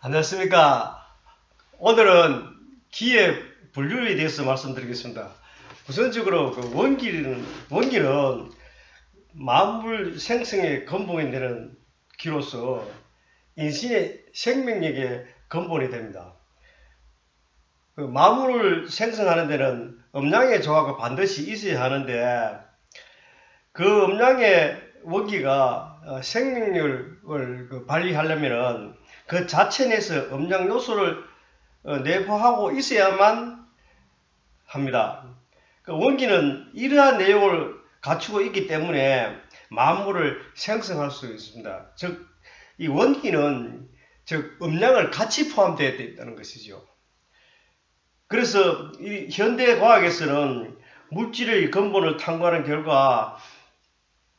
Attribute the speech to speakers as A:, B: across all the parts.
A: 안녕하십니까. 오늘은 기의 분류에 대해서 말씀드리겠습니다. 우선적으로 원기는 만물 생성의 근본이 되는 기로서 인신의 생명력의 근본이 됩니다. 만물을 생성하는 데는 음양의 조화가 반드시 있어야 하는데 그 음양의 원기가 생명력을 발휘하려면 그 자체 내에서 음양 요소를 내포하고 있어야만 합니다. 그 원기는 이러한 내용을 갖추고 있기 때문에 만물을 생성할 수 있습니다. 즉, 이 원기는 음양을 같이 포함되어 있다는 것이죠. 그래서 이 현대 과학에서는 물질의 근본을 탐구하는 결과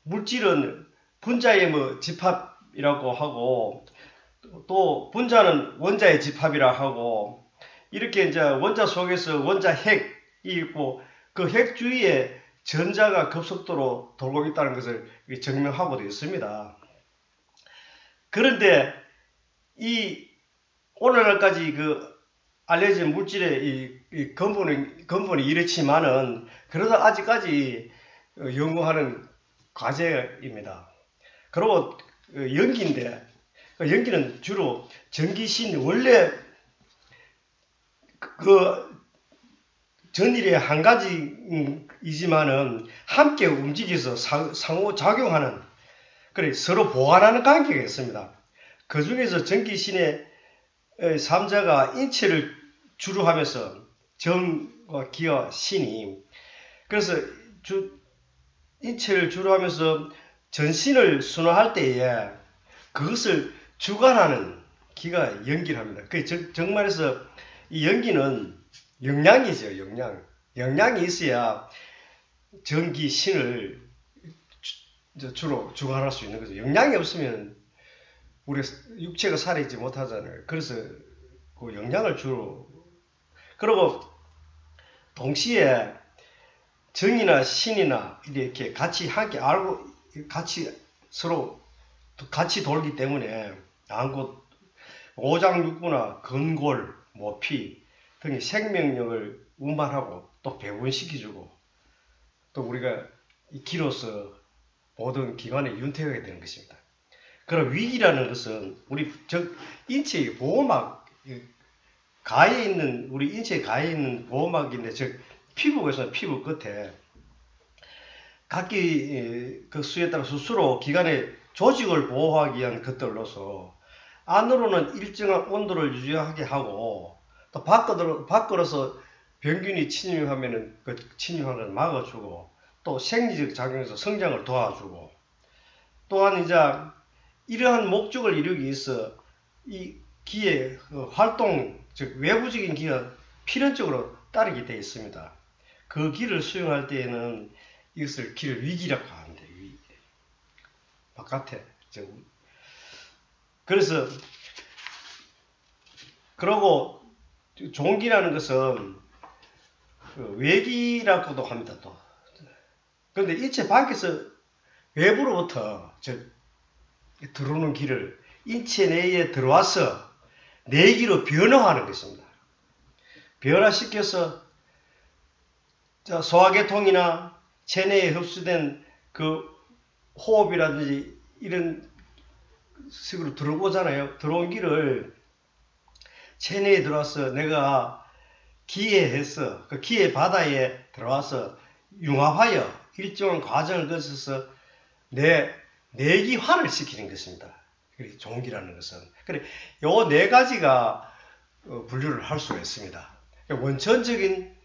A: 물질은 분자의 집합이라고 하고 또 분자는 원자의 집합이라 하고 이렇게 이제 원자 속에서 원자 핵이 있고 그 핵 주위에 전자가 급속도로 돌고 있다는 것을 증명하고 되어 있습니다. 그런데 이 오늘날까지 알려진 물질의 이 근본이 이렇지만은 그래도 아직까지 연구하는 과제입니다. 그리고 연기인데 연기는 주로 전기신 원래 전일의 한 가지이지만은 함께 움직여서 상호작용하는 그래 서로 보완하는 관계가 있습니다. 그 중에서 전기신의 삼자가 인체를 주로 하면서 정과 기와 신이 그래서 인체를 주로 하면서 전신을 순화할 때에 그것을 주관하는 기가 연기를 합니다. 정말해서 이 연기는 영양이죠. 영양이 있어야 전기 신을 주로 주관할 수 있는 거죠. 영양이 없으면 우리 육체가 살아있지 못하잖아요. 그래서 그 영양을 주로 그리고 동시에 정이나 신이나 이렇게 같이 함께 알고 같이 서로 같이 돌기 때문에 안고 오장육부나 근골, 모피 등의 생명력을 운반하고 또 배분시켜주고 또 우리가 기로서 모든 기관에 윤택하게 되는 것입니다. 그럼 위기라는 것은 우리 인체의 보호막 가에 있는 우리 인체 가에 있는 보호막인데 즉 피부에서 피부 끝에 각기 그 수에 따라 스스로 기관의 조직을 보호하기 위한 것들로서 안으로는 일정한 온도를 유지하게 하고 또 밖으로서 병균이 침입하면은 그 침입하는 걸 막아주고 또 생리적 작용에서 성장을 도와주고 또한 이제 이러한 목적을 이루기 위해서 이 기의 활동 즉 외부적인 기가 필연적으로 따르게 되어 있습니다. 그 기를 수행할 때에는 이것을 기를 위기라고 하는데 바깥에 그래서 그러고 종기라는 것은 외기라고도 합니다. 또 그런데 인체 밖에서 외부로부터 들어오는 기를 인체 내에 들어와서 내기로 변화하는 것입니다. 변화시켜서 소화계통이나 체내에 흡수된 그 호흡이라든지 이런 식으로 들어오잖아요. 들어온 기를 체내에 들어와서 내가 기회해서 그 기회 바다에 들어와서 융합하여 일정한 과정을 거쳐서 내기화를 시키는 것입니다. 종기라는 것은. 그래, 요 네 가지가 분류를 할 수가 있습니다. 원천적인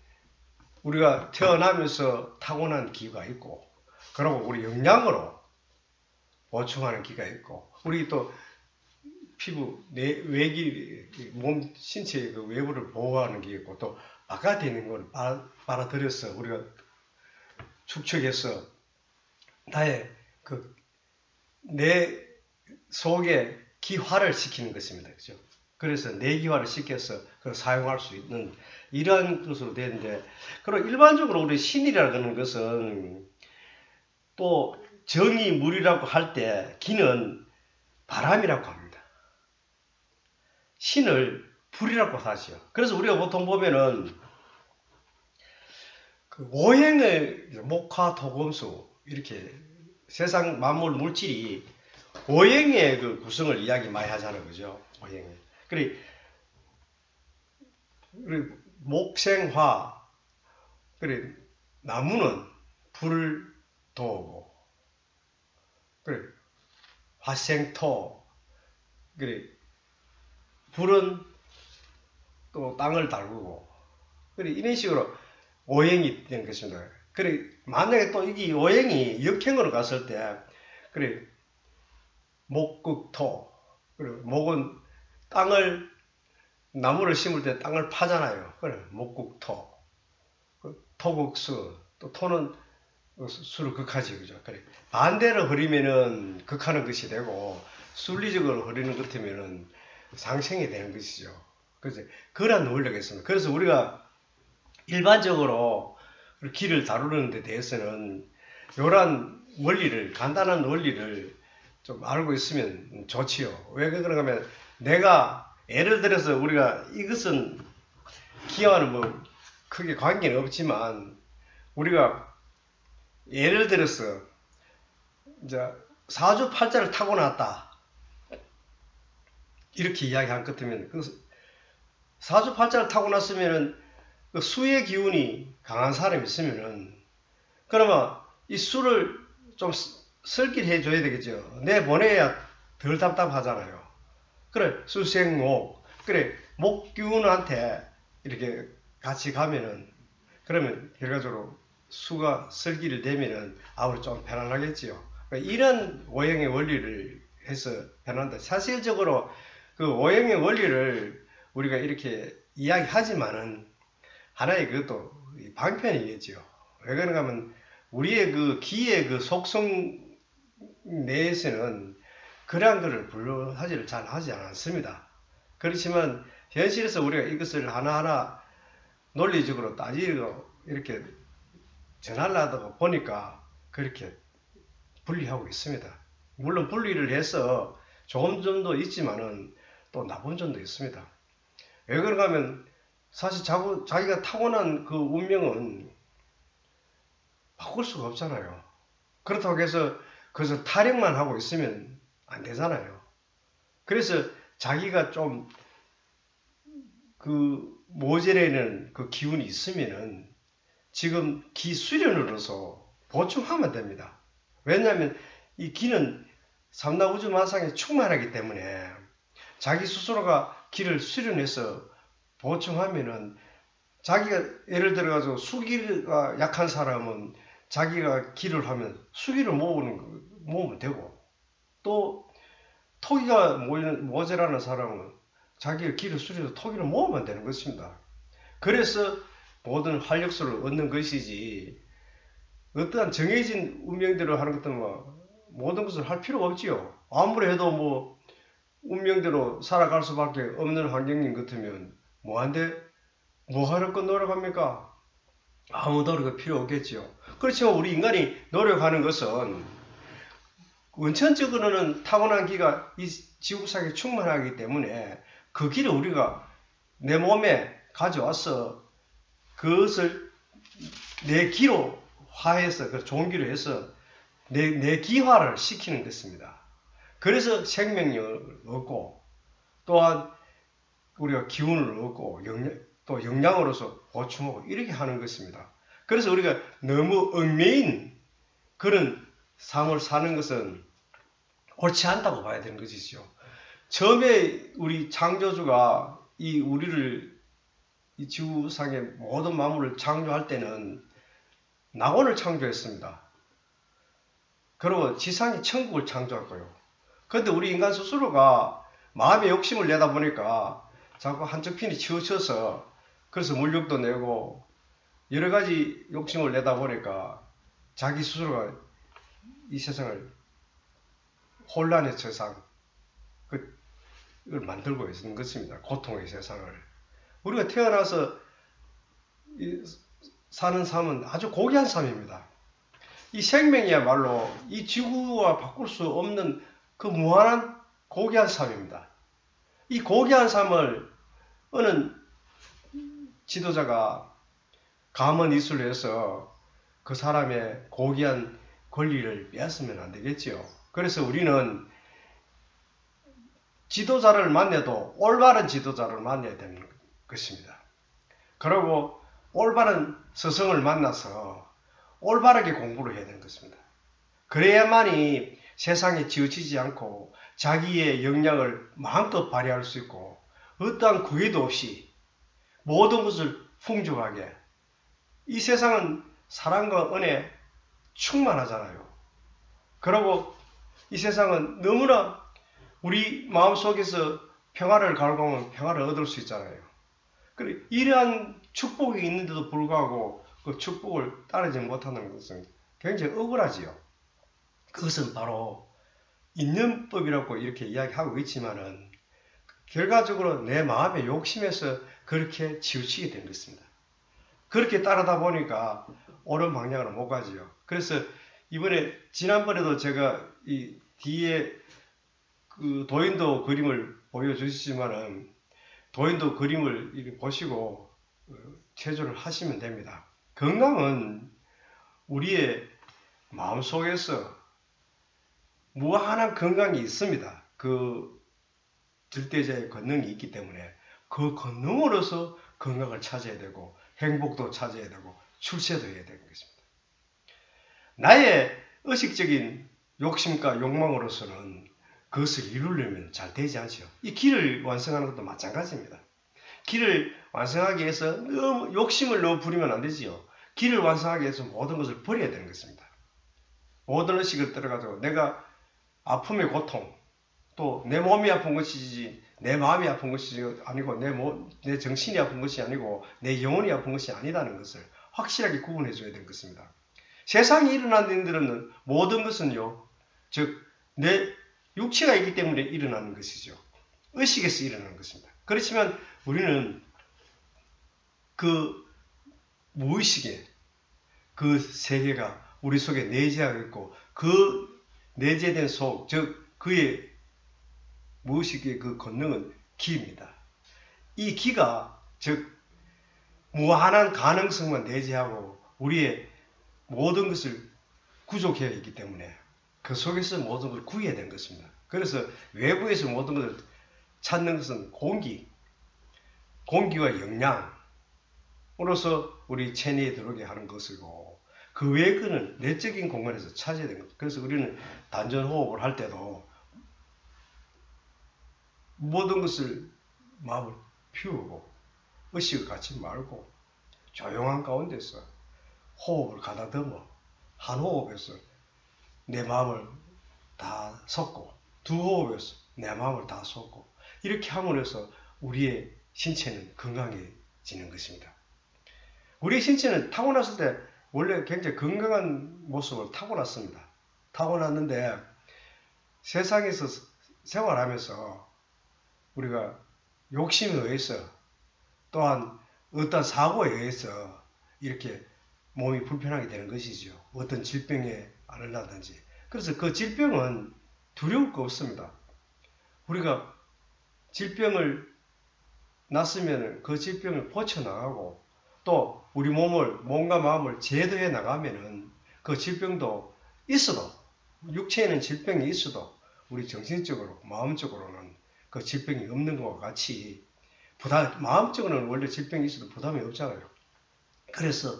A: 우리가 태어나면서 타고난 기가 있고, 그리고 우리 영양으로 보충하는 기가 있고, 우리 또 피부, 몸, 신체의 그 외부를 보호하는 게 있고, 또 바깥에 있는 걸 빨아들여서 우리가 축적해서 나의 내 속에 기화를 시키는 것입니다. 그죠? 그래서 내기화를 시켜서 그걸 사용할 수 있는 이러한 것으로 되는데, 그리고 일반적으로 우리 신이라는 것은 또 정이 물이라고 할 때 기는 바람이라고 합니다. 신을 불이라고 하지요. 그래서 우리가 보통 보면은 그 오행의 목화토금수 이렇게 세상 만물 물질이 오행의 그 구성을 이야기 많이 하잖아요, 그죠? 오행의. 그래 목생화, 그래 나무는 불을 도우고, 그래 화생토, 그래 불은 또 땅을 달구고, 그래 이런 식으로 오행이 되는 것입니다. 그래 만약에 또 이게 오행이 역행으로 갔을 때, 그래 목극토, 그래 목은 땅을 나무를 심을 때 땅을 파잖아요. 그래 목극토, 토극수, 또 토는 수를 극하지, 그죠? 그래 반대로 흐리면은 극하는 것이 되고 순리적으로 흐리는 것 같으면은 상생이 되는 것이죠. 그래서 그런 원리가 있습니다. 그래서 우리가 일반적으로 기를 다루는 데 대해서는 이러한 원리를, 간단한 원리를 좀 알고 있으면 좋지요. 왜 그런가 하면 내가 예를 들어서 우리가 이것은 기와는 뭐 크게 관계는 없지만 우리가 예를 들어서 이제 사주팔자를 타고났다 이렇게 이야기한 것 같으면 그 사주팔자를 타고났으면은 그 수의 기운이 강한 사람이 있으면은 그러면 이 수를 좀 슬기를 해줘야 되겠죠. 내보내야 덜 답답하잖아요. 그래 수생목, 그래 목기운한테 이렇게 같이 가면은 그러면 결과적으로 수가 슬기를 대면은 아무래도 좀 편안하겠지요. 그러니까 이런 오행의 원리를 해서 편한다. 사실적으로 그 오행의 원리를 우리가 이렇게 이야기하지만은 하나의 그것도 방편이겠지요. 왜 그런가 하면 우리의 그 기의 그 속성 내에서는 그러한 것을 분류하지를 잘 하지 않습니다. 그렇지만 현실에서 우리가 이것을 하나하나 논리적으로 따지고 이렇게 전하려다 보니까 그렇게 분리하고 있습니다. 물론 분리를 해서 좋은 점도 있지만은 또 나쁜 점도 있습니다. 왜 그런가 하면 사실 자기가 타고난 그 운명은 바꿀 수가 없잖아요. 그렇다고 해서 그래서 타령만 하고 있으면 안 되잖아요. 그래서 자기가 좀 그 모자라는 그 기운이 있으면은 지금 기 수련으로서 보충하면 됩니다. 왜냐하면 이 기는 삼다우주 만상에 충만하기 때문에 자기 스스로가 기를 수련해서 보충하면은 자기가 예를 들어가지고 수기가 약한 사람은 자기가 기를 하면 수기를 모으면 되고 또 토기가 모자라는 사람은 자기가 기를 수련해서 토기를 모으면 되는 것입니다. 그래서 모든 활력소를 얻는 것이지 어떠한 정해진 운명대로 하는 것들은 뭐 모든 것을 할 필요가 없지요. 아무리 해도 뭐 운명대로 살아갈 수밖에 없는 환경인 것 같으면 뭐한데 뭐하러 노력합니까? 아무 노력이 필요 없겠지요. 그렇지만 우리 인간이 노력하는 것은 원천적으로는 타고난 기가 이 지구상에 충만하기 때문에 그 기를 우리가 내 몸에 가져와서 그것을 내 기로 화해서 그 좋은 기로 해서 내 기화를 시키는 것입니다. 그래서 생명력을 얻고 또한 우리가 기운을 얻고 또 영양으로서 보충하고 이렇게 하는 것입니다. 그래서 우리가 너무 얽매인 그런 삶을 사는 것은 옳지 않다고 봐야 되는 것이죠. 처음에 우리 창조주가 이 우리를 이 지구상의 모든 만물을 창조할 때는 낙원을 창조했습니다. 그리고 지상의 천국을 창조했고요. 그런데 우리 인간 스스로가 마음의 욕심을 내다 보니까 자꾸 한쪽 편이 치우쳐서 그래서 물욕도 내고 여러 가지 욕심을 내다 보니까 자기 스스로가 이 세상을 혼란의 세상 그걸 만들고 있는 것입니다. 고통의 세상을. 우리가 태어나서 사는 삶은 아주 고귀한 삶입니다. 이 생명이야말로 이 지구와 바꿀 수 없는 그 무한한 고귀한 삶입니다. 이 고귀한 삶을 어느 지도자가 감언 이술을 해서 그 사람의 고귀한 권리를 빼앗으면 안 되겠지요. 그래서 우리는 지도자를 만나도 올바른 지도자를 만나야 되는 것입니다. 그리고 올바른 스승을 만나서 올바르게 공부를 해야 되는 것입니다. 그래야만이 세상에 치우치지 않고 자기의 역량을 마음껏 발휘할 수 있고 어떠한 구애도 없이 모든 것을 풍족하게, 이 세상은 사랑과 은혜 충만하잖아요. 그리고 이 세상은 너무나 우리 마음속에서 평화를 갈구하면 평화를 얻을 수 있잖아요. 그래, 이러한 축복이 있는데도 불구하고 그 축복을 따르지 못하는 것은 굉장히 억울하지요. 그것은 바로 인연법이라고 이렇게 이야기하고 있지만은 결과적으로 내 마음의 욕심에서 그렇게 치우치게 된 것입니다. 그렇게 따르다 보니까 옳은 방향으로 못 가지요. 그래서 이번에 지난번에도 제가 이 뒤에 그 도인도 그림을 보여주시지만은 도인도 그림을 이렇게 보시고 체조를 하시면 됩니다. 건강은 우리의 마음속에서 무한한 건강이 있습니다. 그 절대자의 권능이 있기 때문에 그 권능으로서 건강을 찾아야 되고 행복도 찾아야 되고 출세도 해야 되는 것입니다. 나의 의식적인 욕심과 욕망으로서는 그것을 이루려면 잘 되지 않죠. 이 길을 완성하는 것도 마찬가지입니다. 길을 완성하기 위해서 너무 욕심을 너무 부리면 안 되지요. 길을 완성하기 위해서 모든 것을 버려야 되는 것입니다. 모든 의식을 들어가지고 내가 아픔의 고통, 또 내 몸이 아픈 것이지 내 마음이 아픈 것이 아니고 내 정신이 아픈 것이 아니고 내 영혼이 아픈 것이 아니다는 것을 확실하게 구분해 줘야 되는 것입니다. 세상에 일어나는 일들은 모든 것은요, 즉 내 육체가 있기 때문에 일어나는 것이죠. 의식에서 일어나는 것입니다. 그렇지만 우리는 그 무의식에 그 세계가 우리 속에 내재하고 있고 그 내재된 속, 즉 그의 무의식의 그 권능은 기입니다. 이 기가 즉 무한한 가능성만 내재하고 우리의 모든 것을 구족해야 있기 때문에 그 속에서 모든 걸 구해야 되는 것입니다. 그래서 외부에서 모든 것을 찾는 것은 공기와 영양으로서 우리 체내에 들어오게 하는 것이고 그 외의 거는 내적인 공간에서 찾아야 되는 거죠. 그래서 우리는 단전호흡을 할 때도 모든 것을 마음을 피우고 의식을 갖지 말고 조용한 가운데서 호흡을 가다듬어 한 호흡에서 내 마음을 다 섞고 두 호흡에서 내 마음을 다 섞고 이렇게 함으로써 우리의 신체는 건강해지는 것입니다. 우리의 신체는 타고났을 때 원래 굉장히 건강한 모습을 타고났습니다. 타고났는데 세상에서 생활하면서 우리가 욕심에 의해서 또한 어떤 사고에 의해서 이렇게 몸이 불편하게 되는 것이죠. 어떤 질병에 앓는다든지. 그래서 그 질병은 두려울 거 없습니다. 우리가 질병을 났으면 그 질병을 고쳐나가고 또 우리 몸과 마음을 제도해 나가면은 그 질병도 있어도 육체에는 질병이 있어도 우리 정신적으로 마음적으로는 그 질병이 없는 것과 같이 마음적으로는 원래 질병이 있어도 부담이 없잖아요. 그래서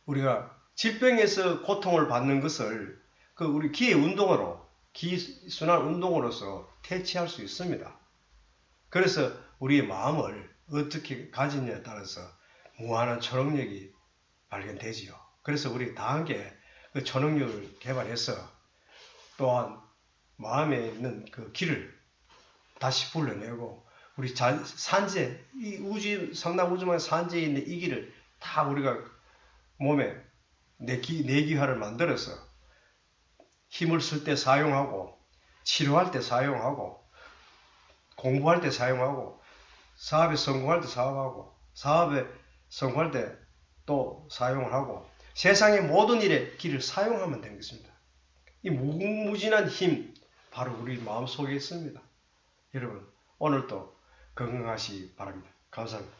A: 우리가 질병에서 고통을 받는 것을 그 우리 기의 운동으로 기순환 운동으로서 퇴치할 수 있습니다. 그래서 우리의 마음을 어떻게 가지느냐에 따라서 무한한 초능력이 발견되지요. 그래서 우리 다 함께 그 초능력을 개발해서 또한 마음에 있는 그 길을 다시 불러내고 우리 산재, 이 상당 우주만의 산재에 있는 이 길을 다 우리가 몸에 내기화를 만들어서 힘을 쓸 때 사용하고 치료할 때 사용하고 공부할 때 사용하고 사업에 성공할 때 사용하고 사업에 성공할 때 또 사용을 하고 세상의 모든 일에 길을 사용하면 되는 것입니다. 이 무궁무진한 힘 바로 우리 마음속에 있습니다. 여러분 오늘도 건강하시기 바랍니다. 감사합니다.